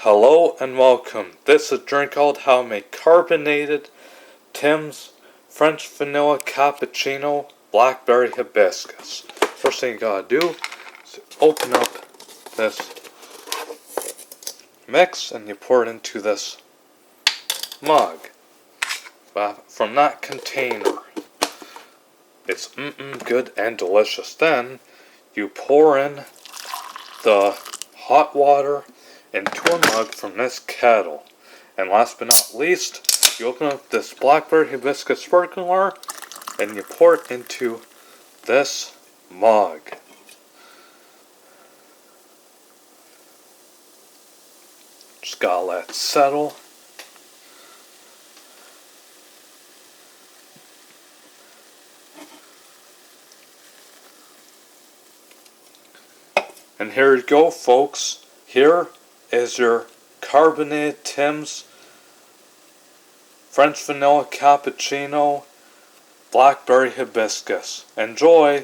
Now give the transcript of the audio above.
Hello and welcome. This is a drink called How to Make Carbonated Tim's French Vanilla Cappuccino Blackberry Hibiscus. First thing you gotta do is open up this mix and you pour it into this mug from that container. It's good and delicious. Then you pour in the hot water into a mug from this kettle. And last but not least, you open up this Blackberry Hibiscus sparkler and you pour it into this mug. Just gotta let it settle. And here you go, folks. Here is your Carbonated Tim's French Vanilla Cappuccino Blackberry Hibiscus. Enjoy!